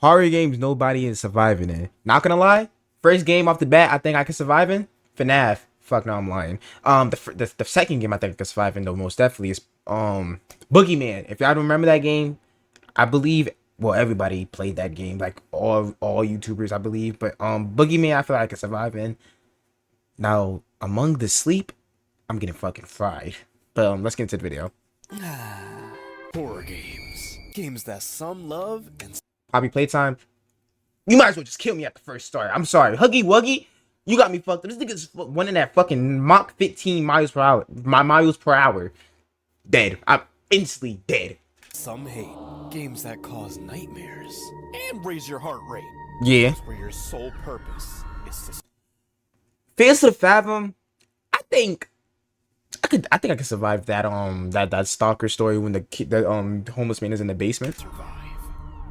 Horror games nobody is surviving in. Not gonna lie, first game off the bat I think I could survive in. FNaF. Fuck no, I'm lying. The second game I think I could survive in though most definitely is Boogeyman. If y'all remember that game, I believe well everybody played that game, like all YouTubers I believe. But Boogeyman I feel like I could survive in. Now Among the Sleep, I'm getting fucking fried. But let's get into the video. Horror games. Games that some love and Poppy Playtime. You might as well just kill me at the first start. I'm sorry. Huggy Wuggy, you got me fucked up. This nigga's running at fucking Mach 15 miles per hour. Miles per hour. Dead. I'm instantly dead. some hate. Games that cause nightmares and raise your heart rate. Yeah. Games where your sole purpose is to... Fears to the Fathom. I think I could survive that that stalker story when the homeless man is in the basement. survive.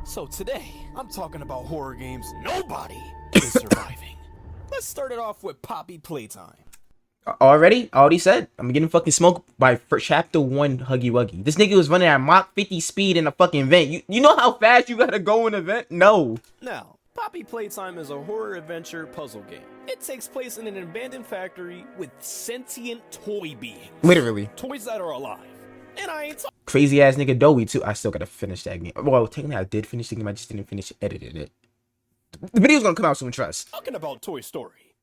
So today, I'm talking about horror games nobody is surviving. Let's start it off with Poppy Playtime. I already said I'm getting fucking smoked by chapter 1 Huggy Wuggy. This nigga was running at Mach 50 speed in a fucking vent. You know how fast you gotta go in a vent? No. Now, Poppy Playtime is a horror adventure puzzle game. It takes place in an abandoned factory with sentient toy beings. Literally. Toys that are alive. And I ain't Crazy ass nigga Dowie too. I still gotta finish that game. Well, technically I did finish the game. I just didn't finish editing it. The video's gonna come out soon, trust. talking about Toy Story.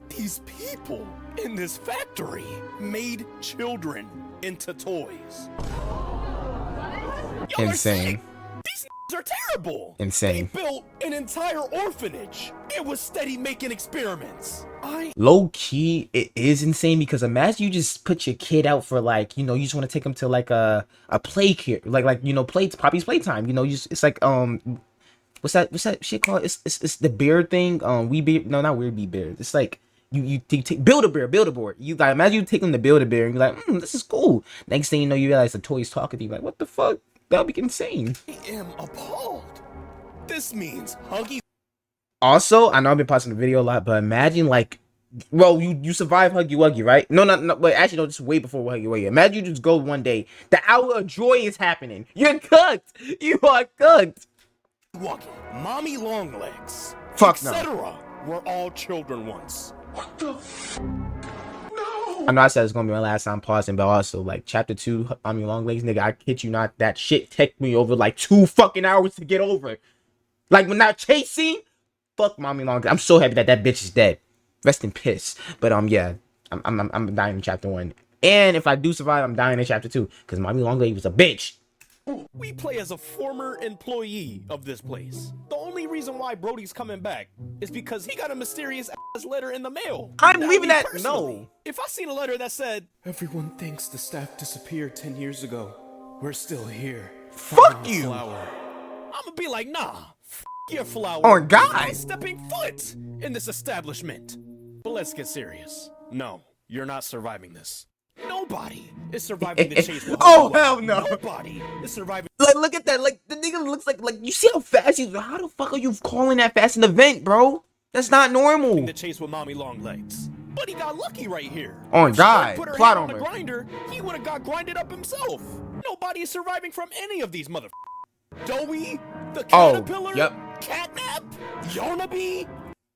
These people in this factory made children into toys. Y'all are Insane. sick. These are terrible. Insane. They built an entire orphanage. It was steady making experiments. Low key, it is insane because imagine you just put your kid out for like, you just want to take him to like a play kid, like Poppy's Playtime. It's like what's that shit called? It's the bear thing. Not weird be bear. It's like you take build a board. You like imagine you take them to build a bear and you're like, this is cool. Next thing you know, you realize the toy's talking to you. Like, what the fuck? That'd be insane. I am appalled. This means Huggy. Also, I know I've been posting the video a lot, but imagine like, well, you survive Huggy Wuggy, right? No, wait, actually, no, just way before Huggy Wuggy. Imagine you just go one day, the hour of joy is happening. You're cooked. You are cooked. Wuggy, Mommy Longlegs, Fuck no. etc. Were all children once. What the No! I know I said it's gonna be my last time pausing, but also like chapter 2, Mommy Longlegs, nigga, I kid you not, that shit took me over like 2 fucking hours to get over. Like when that chase scene, fuck Mommy Longlegs. I'm so happy that bitch is dead. Rest in piss. But yeah, I'm dying in chapter 1, and if I do survive, I'm dying in chapter 2 because Mommy Longlegs was a bitch. We play as a former employee of this place. The only reason why Brody's coming back is because he got a mysterious ass letter in the mail. I'm Now, leaving me that. personally, No. If I seen a letter that said, "Everyone thinks the staff disappeared 10 years ago. We're still here." Fuck you. Flower. I'ma be like, nah. F your flower. On God. I'm not stepping foot in this establishment. But let's get serious. No, you're not surviving this. Nobody is surviving the chase. With Oh hell no. Nobody is surviving. Like look at that. Like the nigga looks like you see how fast he's. How the fuck are you calling that fast in the vent, bro? That's not normal. The chase with Mommy Longlegs. But he got lucky right here. On If she God. had put her Plot hand on the armor. grinder, he would have got grinded up himself. Nobody is surviving from any of these mother. Dowie, the caterpillar, yep. Catnap, Yarnaby.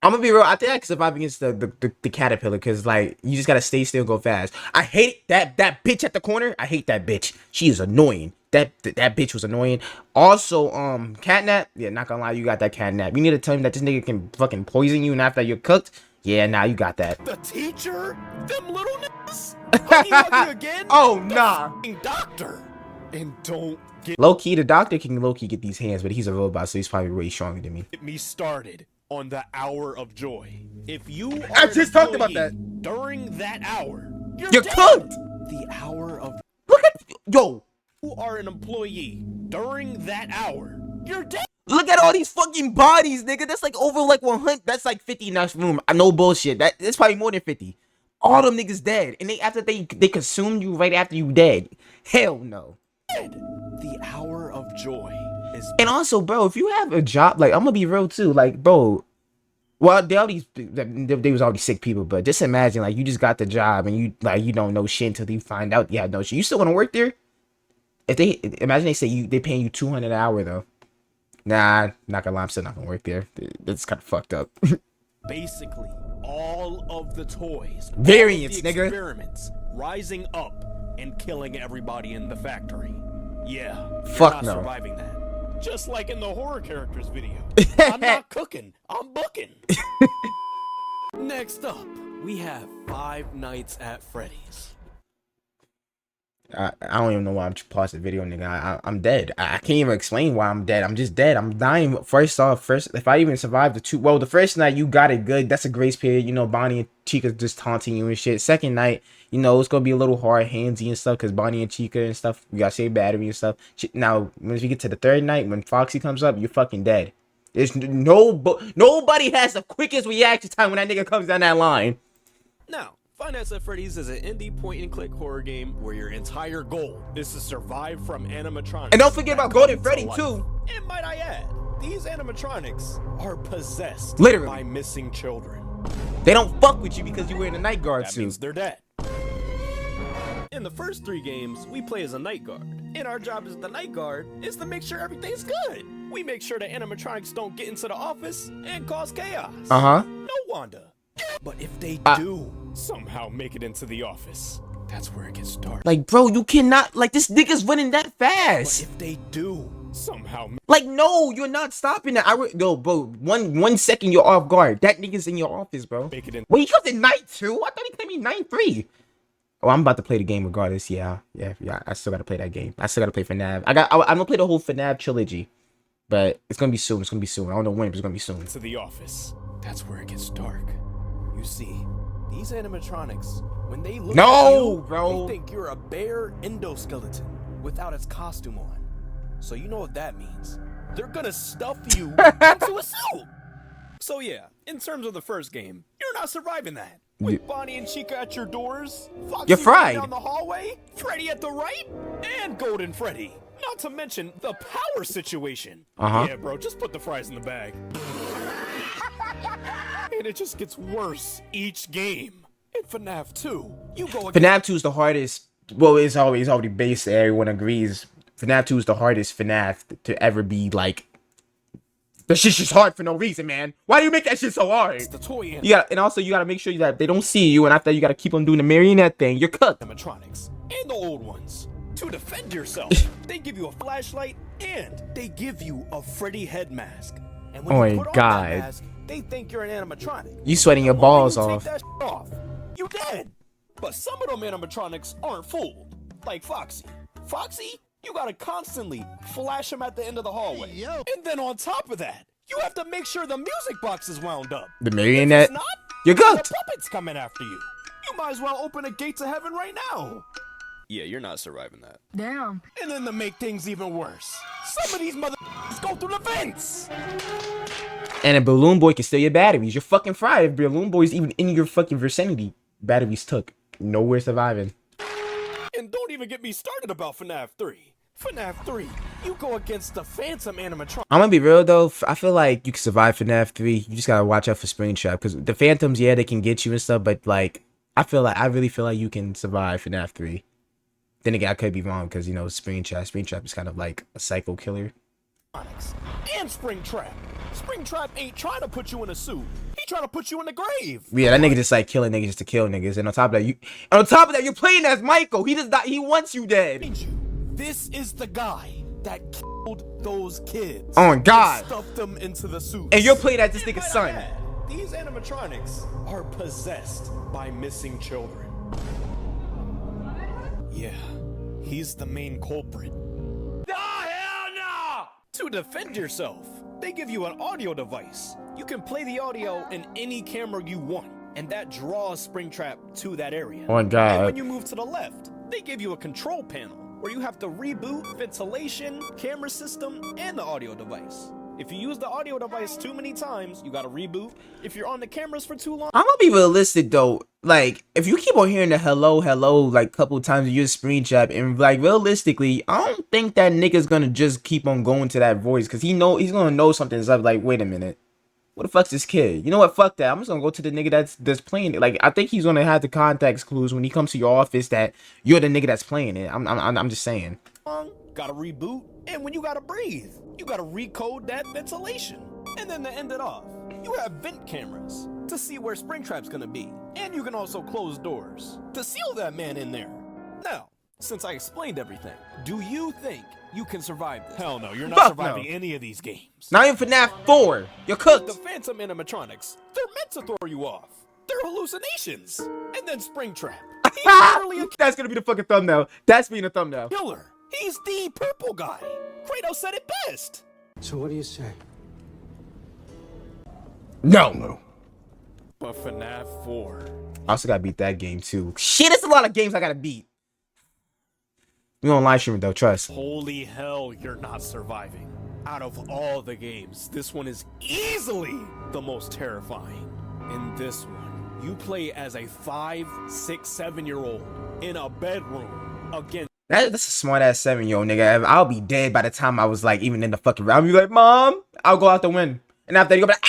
I'm gonna be real. I think I can survive against the caterpillar because like you just gotta stay still, go fast. I hate that bitch at the corner. I hate that bitch. She is annoying. That bitch was annoying. Also, catnap. Yeah, not gonna lie, you got that catnap. You need to tell him that this nigga can fucking poison you, and after you're cooked, yeah, now you got that. The teacher, them little niggas. Huggy Wuggy again. Oh The nah. f***ing doctor. And don't Low key, the doctor can low key get these hands, but he's a robot, so he's probably way stronger than me. get me started on the hour of joy. If you I are an just talked about employee during that hour, you're You're dead. cooked. The hour of Look at yo. you are an employee during that hour, you're dead. Look at all these fucking bodies, nigga. That's like over like 100. That's like 50 in that room. No bullshit. That's probably more than 50. All them niggas dead, and they consumed you right after you dead. Hell no. The hour of joy is And also, bro, if you have a job, like I'm gonna be real too, like bro. Well, they was already sick people, but just imagine like you just got the job and you don't know shit until you find out you had no shit. You still wanna work there? If they imagine they say they paying you $200 an hour though. Nah, not gonna lie, I'm still not gonna work there. It's kind of fucked up. Basically, all of the toys, Variants, all of the nigga. experiments, rising up and killing everybody in the factory. Yeah, you're Fuck not no. surviving that. Just like in the horror characters video. I'm not cooking, I'm booking. Next up, we have Five Nights at Freddy's. I don't even know why I'm pausing the video, nigga. I'm dead. I can't even explain why I'm dead. I'm just dead. I'm dying. First off, if I even survive the first night you got it good. That's a grace period. You know, Bonnie and Chica just taunting you and shit. Second night, you know, it's gonna be a little hard, handsy and stuff, cause Bonnie and Chica and stuff. We gotta save battery and stuff. Now, once we get to the third night, when Foxy comes up, you're fucking dead. There's nobody has the quickest reaction time when that nigga comes down that line. Now, Five Nights at Freddy's is an indie point-and-click horror game where your entire goal is to survive from animatronics. And don't forget about Golden Freddy too. And might I add, these animatronics are possessed Literally by missing children. They don't fuck with you because you're wearing a night guard That suit. means they're dead. In the first 3 games, we play as a night guard. And our job as the night guard is to make sure everything's good. We make sure the animatronics don't get into the office and cause chaos. Uh-huh. No, Wanda. But if they do somehow make it into the office, that's where it gets dark. Like, bro, you cannot, like, this nigga's running that fast. But if they do somehow, Like, no, you're not stopping that. No, bro, one second you're off guard. That nigga's in your office, bro. make it in. Wait, he comes in night 2? I thought he came in night 3. Oh, I'm about to play the game regardless. Yeah. I still gotta play that game. I still gotta play FNaF. I'm gonna play the whole FNaF trilogy. But it's gonna be soon. I don't know when, but it's gonna be soon. To the office. That's where it gets dark. You see, these animatronics, when they look at you, bro. they think you're a bare endoskeleton without its costume on. So you know what that means. They're gonna stuff you into a suit. So yeah, in terms of the first game, you're not surviving that. With Bonnie and Chica at your doors, Foxy You're fried. down the hallway, Freddy at the right, and Golden Freddy. Not to mention the power situation. Yeah, bro, just put the fries in the bag. And it just gets worse each game. In FNaF 2, you go against FNaF 2 is the hardest. Well, it's already based. Everyone agrees. FNaF 2 is the hardest FNaF to ever be like. The shit's just hard for no reason, man. Why do you make that shit so hard? the toy And also you gotta make sure that they don't see you, and after that, you gotta keep on doing the marionette thing. You're cooked. animatronics and the old ones. To defend yourself, they give you a flashlight and they give you a Freddy head mask. And when Oh you my put on God. that mask, they think you're an animatronic. You sweating your The moment balls you off. Take that off, you dead. But some of them animatronics aren't fooled, like Foxy. Foxy, you gotta constantly flash him at the end of the hallway. And then on top of that, you have to make sure the music box is wound up. The marionette. If it's not, You're the cooked. puppet's coming after you. You might as well open a gate to heaven right now. Yeah, you're not surviving that. Damn. And then to make things even worse, some of these go through the vents. And a Balloon Boy can steal your batteries. You're fucking fried. If Balloon Boy's even in your fucking vicinity, batteries took. Nowhere surviving. And don't even get me started about FNaF 3. FNaF 3, you go against the Phantom animatronic. I'm gonna be real though. I feel like you can survive FNaF 3. You just gotta watch out for Springtrap, because the Phantoms, yeah, they can get you and stuff, but like, I really feel like you can survive FNaF 3. Then again, I could be wrong, because you know Springtrap is kind of like a psycho killer. And Springtrap. Springtrap ain't trying to put you in a suit. He trying to put you in the grave. Yeah, that nigga just like killing niggas just to kill niggas, and on top of that, you're playing as Michael. He does not. He wants you dead. This is the guy that killed those kids. Oh my God. And stuffed them into the suit. And you're playing as this nigga's son. These animatronics are possessed by missing children. Yeah, he's the main culprit. The hell no! To defend yourself, they give you an audio device. You can play the audio in any camera you want, and that draws Springtrap to that area. Oh my God. And when you move to the left, they give you a control panel where you have to reboot ventilation, camera system, and the audio device. If you use the audio device too many times, you gotta reboot. If you're on the cameras for too long, I'm gonna be realistic though. Like, if you keep on hearing the hello like couple times you use Springtrap, and like realistically, I don't think that nigga's gonna just keep on going to that voice, because he's gonna know something's up. Like, wait a minute, what the fuck's this kid? You know what? Fuck that. I'm just gonna go to the nigga that's playing it. Like, I think he's gonna have the context clues when he comes to your office that you're the nigga that's playing it. I'm just saying. Gotta reboot, and when you gotta breathe, you gotta recode that ventilation. And then to end it off, you have vent cameras to see where Springtrap's gonna be. And you can also close doors to seal that man in there. Now, since I explained everything, do you think you can survive this? Hell no, you're not surviving any of these games. Not even FNaF 4. You're cooked. The phantom animatronics, they're meant to throw you off. They're hallucinations. And then Springtrap. He's literally a That's gonna be the fucking thumbnail. That's being a thumbnail. killer. He's the purple guy. Kratos said it best. So what do you say? No. But FNaF 4. I also gotta beat that game too. Shit, it's a lot of games I gotta beat. We on live stream though, trust. Holy hell, you're not surviving. Out of all the games, this one is easily the most terrifying. In this one, you play as a 5, 6, 7-year-old in a bedroom against. That's a smart ass 7-year-old nigga. I'll be dead by the time I was like even in the fucking round. I'll be like, Mom, I'll go out the win. And after you go like,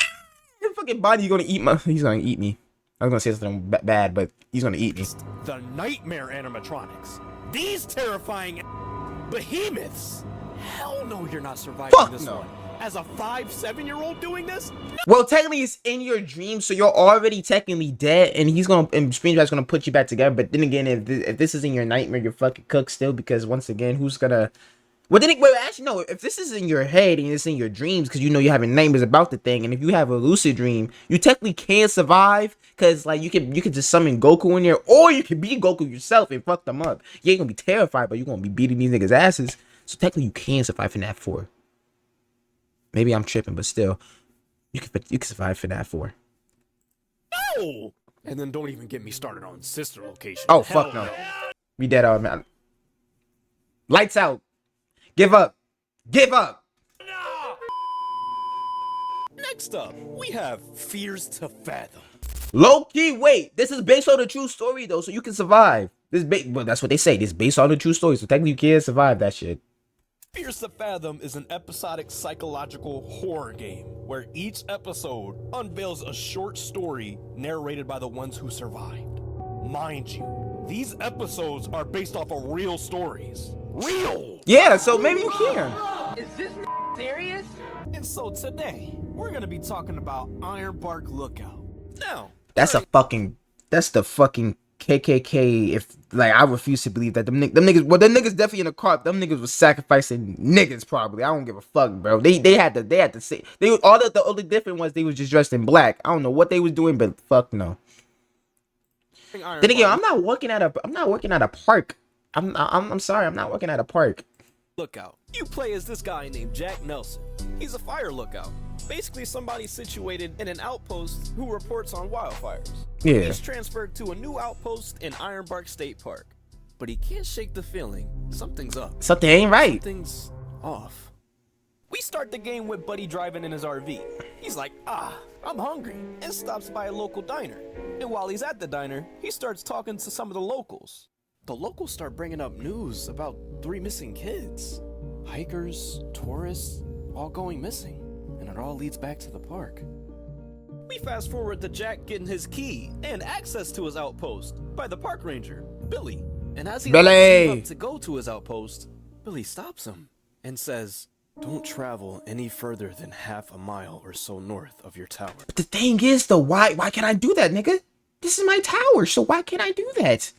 your fucking body, you're gonna eat my. He's gonna eat me. I was gonna say something bad, but he's gonna eat me. The nightmare animatronics. These terrifying behemoths. Hell no, you're not surviving this one. As a 5, 7-year-old doing this? No. Well, technically it's in your dreams, so you're already technically dead, and Springtrap's gonna put you back together. But then again, if this is in your nightmare, you're fucking cooked still, because once again, who's gonna? Well, actually no. If this is in your head and it's in your dreams, because you know you're having nightmares about the thing, and if you have a lucid dream, you technically can survive, because like you could just summon Goku in there, or you can be Goku yourself and fuck them up. You ain't gonna be terrified, but you're gonna be beating these niggas' asses. So technically, you can survive FNaF 4. Maybe I'm tripping, but still, you can survive FNaF 4. No! And then don't even get me started on sister location. Oh, fuck no. We dead out, man. Lights out. Give up. Give up. No! Next up, we have Fears to Fathom. Low key, wait. This is based on a true story though, so you can survive. Well, that's what they say. This is based on a true story, so technically you can survive that shit. Fears to Fathom is an episodic psychological horror game where each episode unveils a short story narrated by the ones who survived. Mind you, these episodes are based off of real stories. Real! Yeah, so maybe you can. Is this serious? And so today, we're gonna be talking about Ironbark Lookout. Now, That's the fucking KKK. If like, I refuse to believe that them niggas. Well, them niggas definitely in the car. Them niggas was sacrificing niggas probably. I don't give a fuck, bro. They had to say the only different was they was just dressed in black. I don't know what they was doing, but fuck no. Then again, I'm not working at a park. I'm sorry, I'm not working at a park. Lookout. You play as this guy named Jack Nelson. He's a fire lookout. Basically somebody situated in an outpost who reports on wildfires. Yeah. He's transferred to a new outpost in Ironbark State Park. But he can't shake the feeling something's up. Something ain't right. Something's off. We start the game with Buddy driving in his RV. He's like, I'm hungry, and stops by a local diner. And while he's at the diner, he starts talking to some of the locals. The locals start bringing up news about 3 missing kids. Hikers, tourists, all going missing. And it all leads back to the park. We fast forward to Jack getting his key and access to his outpost by the park ranger, Billy. And as he lines up to go to his outpost, Billy stops him and says, "Don't travel any further than half a mile or so north of your tower." But the thing is, though, why can't I do that, nigga? This is my tower, so why can't I do that?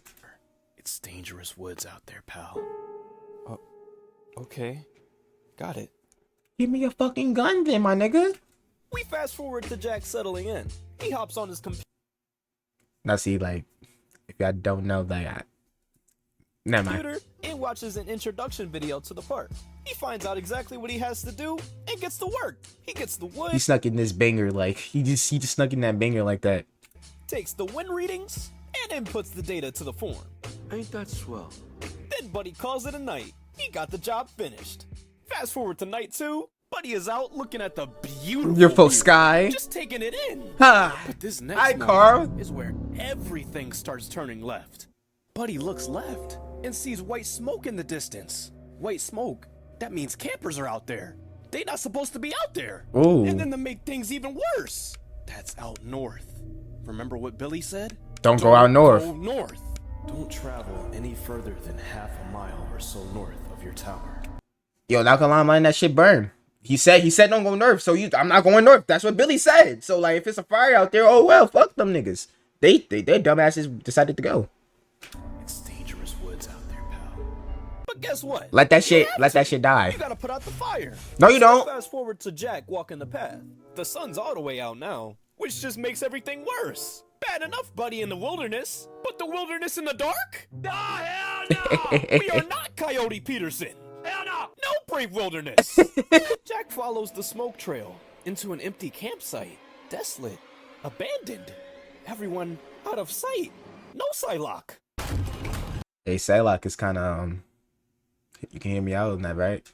It's dangerous woods out there, pal. Oh, okay. Got it. Give me a fucking gun then, my nigga. We fast forward to Jack settling in. He hops on his computer. Now see, like, if y'all don't know, like, never mind. And watches an introduction video to the park. He finds out exactly what he has to do and gets to work. He gets the wood. He snuck in this banger, like, he just snuck in that banger like that. Takes the wind readings and inputs the data to the form. Ain't that swell? Then Buddy calls it a night. He got the job finished. Fast forward to night 2. Buddy is out looking at the beautiful sky. just taking it in. Ha! But this next Hi, moment Carl. is where everything starts turning left. Buddy looks left and sees white smoke in the distance. White smoke? That means campers are out there. They not supposed to be out there. Ooh. And then to make things even worse, that's out north. Remember what Billy said? Don't go out north. Go north. Don't travel any further than half a mile or so north of your tower. Yo, not gonna lie, I'm letting that shit burn. He said don't go north, so I'm not going north. That's what Billy said. So like, if it's a fire out there, oh well, fuck them niggas. They dumbasses decided to go. It's dangerous woods out there, pal. But guess what? Let that shit die. You gotta put out the fire. No, you don't. Fast forward to Jack walking the path. The sun's all the way out now, which just makes everything worse. Bad enough, buddy, in the wilderness, but the wilderness in the dark? Ah, hell no! We are not Coyote Peterson. Hell no! No brave wilderness. Jack follows the smoke trail into an empty campsite, desolate, abandoned. Everyone out of sight. No Psylocke. Hey, Psylocke is kind of you can hear me out on that, right?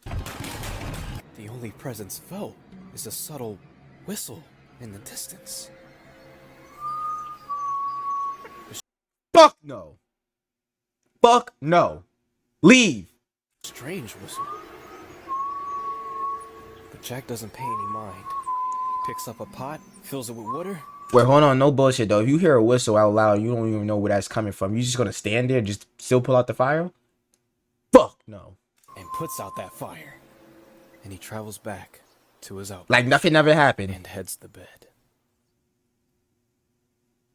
The only presence felt is a subtle whistle in the distance. Fuck no. Fuck no. Leave. Strange whistle. But Jack doesn't pay any mind. Picks up a pot, fills it with water. Wait, hold on, no bullshit though. If you hear a whistle out loud, you don't even know where that's coming from. You just gonna stand there and just still pull out the fire? Fuck no. And puts out that fire. And he travels back to his outpost. Like nothing ever happened. And heads to bed.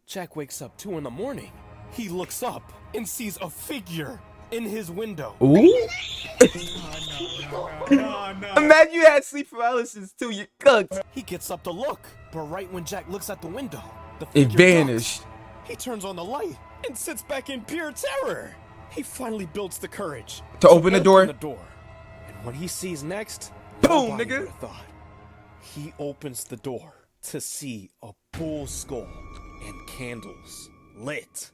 Jack wakes up 2 in the morning. He looks up and sees a figure in his window. Ooh. Imagine you had sleep paralysis too. You cooked. He gets up to look, but right when Jack looks at the window, the It figure vanished. ducks. He turns on the light and sits back in pure terror. He finally builds the courage To open the door. And what he sees next, Boom, nobody nigga. would've thought. He opens the door to see a bull skull and candles lit.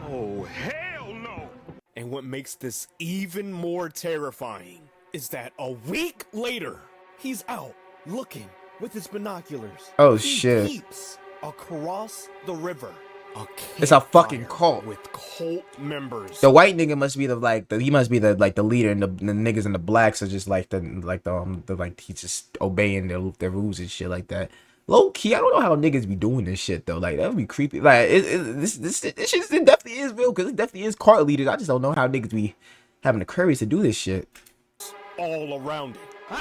Oh, hell no! And what makes this even more terrifying is that a week later, he's out looking with his binoculars. Oh, He shit. peeps across the river. It's a fucking campfire cult. with cult members. The white nigga must be he must be the leader, and the niggas and the blacks are just he's just obeying their rules and shit like that. Low key, I don't know how niggas be doing this shit though. Like that would be creepy. Like this shit definitely is real because it definitely is cult leaders. I just don't know how niggas be having the courage to do this shit. All around it.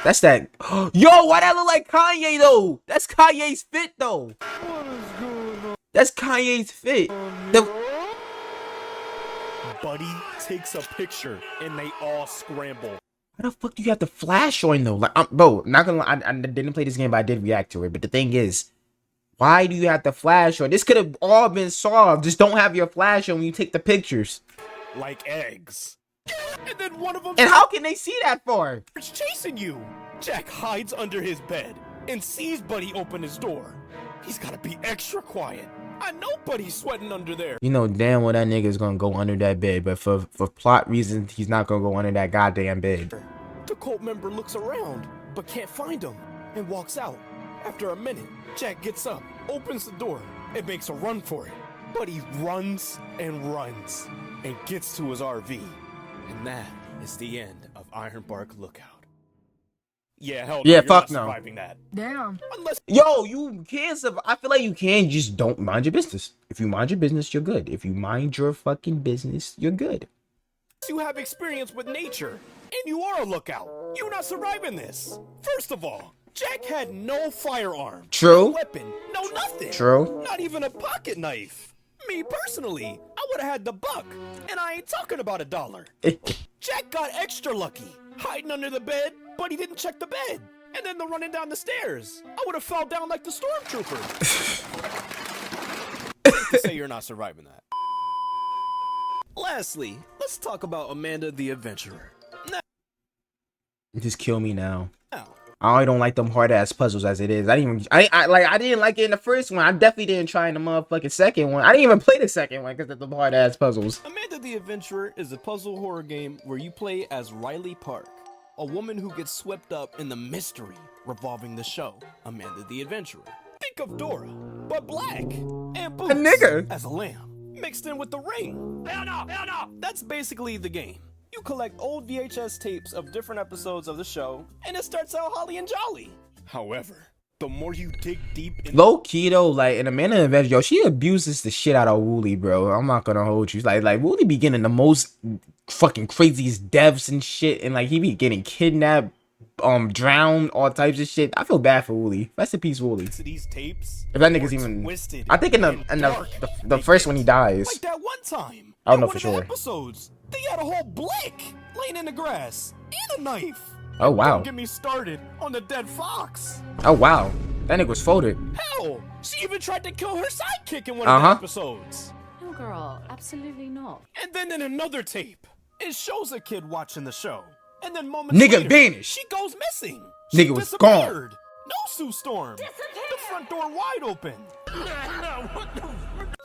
That's that. Yo, why that look like Kanye though? That's Kanye's fit though. That's Kanye's fit. Buddy takes a picture and they all scramble. Why the fuck do you have the flash on though? Like, bro, not gonna lie, I didn't play this game, but I did react to it. But the thing is, why do you have the flash on? This could have all been solved. Just don't have your flash on when you take the pictures. Like eggs. And then one of them And how can they see that far? is chasing you. Jack hides under his bed and sees Buddy open his door. He's gotta be extra quiet. I know Buddy's sweating under there. You know damn well that nigga is gonna go under that bed, but for plot reasons, he's not gonna go under that goddamn bed. The cult member looks around, but can't find him, and walks out. After a minute, Jack gets up, opens the door, and makes a run for it. But he runs, and gets to his RV. And that is the end of Ironbark Lookout. Yeah, hell no, Yeah, you're fuck not no. surviving that. Damn. Unless Yo, you can't survive. I feel like you can, just don't mind your business. If you mind your business, you're good. If you mind your fucking business, you're good. you have experience with nature, and you are a lookout. You're not surviving this. First of all, Jack had no firearm. True. No weapon. No nothing. True. Not even a pocket knife. Me personally, I would have had the buck, and I ain't talking about $1. Jack got extra lucky, hiding under the bed, but he didn't check the bed. And then the running down the stairs. I would have fell down like the stormtrooper. Safe to say you're not surviving that. Lastly, let's talk about Amanda the Adventurer. Just kill me now. Now, I don't like them hard ass puzzles as it is. I didn't like it in the first one. I definitely didn't try in the motherfucking second one. I didn't even play the second one because of the hard ass puzzles. Amanda the Adventurer is a puzzle horror game where you play as Riley Park, a woman who gets swept up in the mystery revolving the show, Amanda the Adventurer. Think of Dora, but black, and Boots nigga. as a lamb, mixed in with the ring. Hell no, hell no! That's basically the game. You collect old VHS tapes of different episodes of the show, and it starts out holly and jolly. However, the more you dig deep in Low key though, like in Amanda Adventure, yo, she abuses the shit out of Wooly, bro. I'm not gonna hold you. Like Wooly be getting the most fucking craziest deaths and shit, and like he be getting kidnapped, drowned, all types of shit. I feel bad for Wooly. Rest in peace, Wooly. these tapes, If that nigga's are even, twisted I think in and dark. the first one he dies. Like that one time. I don't know in for one of the sure. Episodes, they had a whole blick laying in the grass and a knife. Oh wow. Don't get me started on the dead fox. Oh wow. That nigga was folded. Hell, she even tried to kill her sidekick in one of the episodes. No, girl, absolutely not. And then in another tape, it shows a kid watching the show. And then moments Nigga later, vanished. she goes missing. She Nigga was gone. disappeared. No Sue Storm. The front door wide open.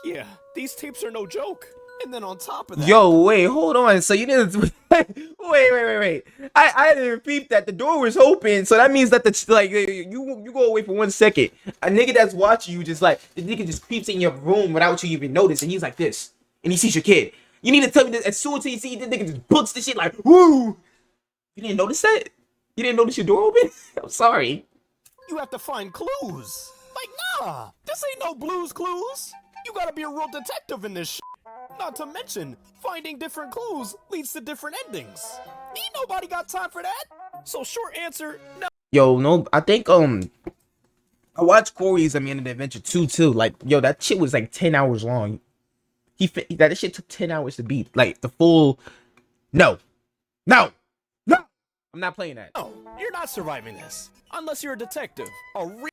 Yeah, these tapes are no joke. And then on top of that, Yo, wait, hold on. So you didn't wait. I didn't peep that the door was open. So that means that you go away for 1 second. A nigga that's watching you just like the nigga just creeps in your room without you even notice, and he's like this, and he sees your kid. You need to tell me that as soon as you see the nigga just books the shit like woo. You didn't notice that? You didn't notice your door open? I'm sorry. you have to find clues. Like, nah, this ain't no Blues Clues. You gotta be a real detective in this shit. Not to mention, finding different clues leads to different endings. Ain't nobody got time for that. So short answer, no. Yo, no, I think I watched Corey's Amanda Adventure 2 too. Like, yo, that shit was like 10 hours long. That shit took 10 hours to beat. Like the full. No. I'm not playing that. No, you're not surviving this. Unless you're a detective.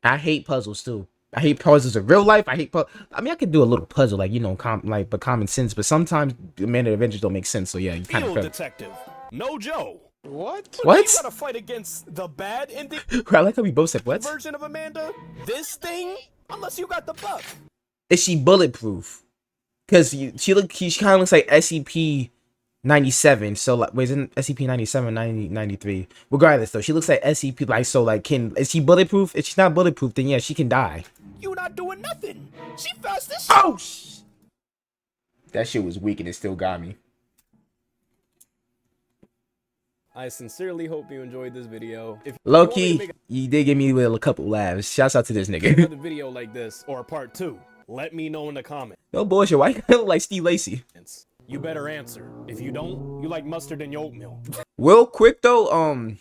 I hate puzzles too. I hate puzzles in real life. I mean, I could do a little puzzle, like, you know, but common sense. But sometimes Amanda Adventures don't make sense. So yeah, you kind real of. detective. No Joe. What? What? You gotta fight against the bad ending I like how we both said what? version of Amanda. This thing, unless you got the buck. Is she bulletproof? Cause she kind of looks like SCP-97. So like, wait, isn't SCP-97 93? Regardless, though, she looks like SCP. Like, so like, is she bulletproof? If she's not bulletproof, then yeah, she can die. You not doing nothing. She fast as shit. Oh, that shit was weak and it still got me. I sincerely hope you enjoyed this video. If Low key, you did give me with a couple laughs. Shouts out to this nigga. another video like this or part 2, let me know in the comments. No bullshit. Why you look like Steve Lacy? You better answer. If you don't, you like mustard in your oatmeal. Real quick though,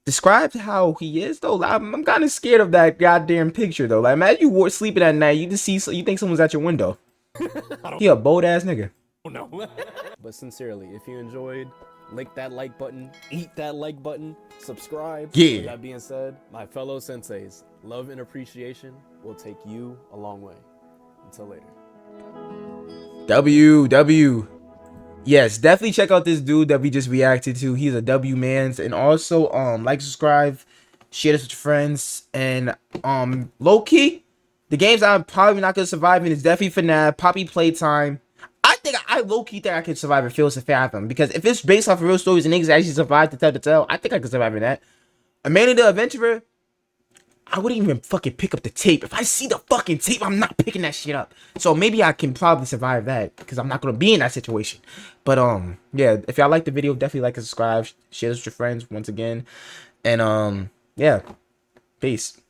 describe how he is though. I'm kind of scared of that goddamn picture though. Like, imagine you sleeping at night, you just see, you think someone's at your window. He a bold ass nigga. Oh no. But sincerely, if you enjoyed, lick that like button, eat that like button, subscribe. Yeah. With that being said, my fellow senseis, love and appreciation will take you a long way. Until later. W. Yes, definitely check out this dude that we just reacted to. He's a W mans, and also like, subscribe, share this with your friends, and low key, the games I'm probably not gonna survive in is definitely FNaF, Poppy Playtime. I low key think I could survive in Fields of Fathom, because if it's based off of real stories and niggas actually survive to tell the tale, I think I could survive in that. Amanda the Adventurer, I wouldn't even fucking pick up the tape. If I see the fucking tape, I'm not picking that shit up. So maybe I can probably survive that, because I'm not gonna be in that situation. But yeah, if y'all like the video, definitely like and subscribe, share this with your friends once again, and yeah, peace.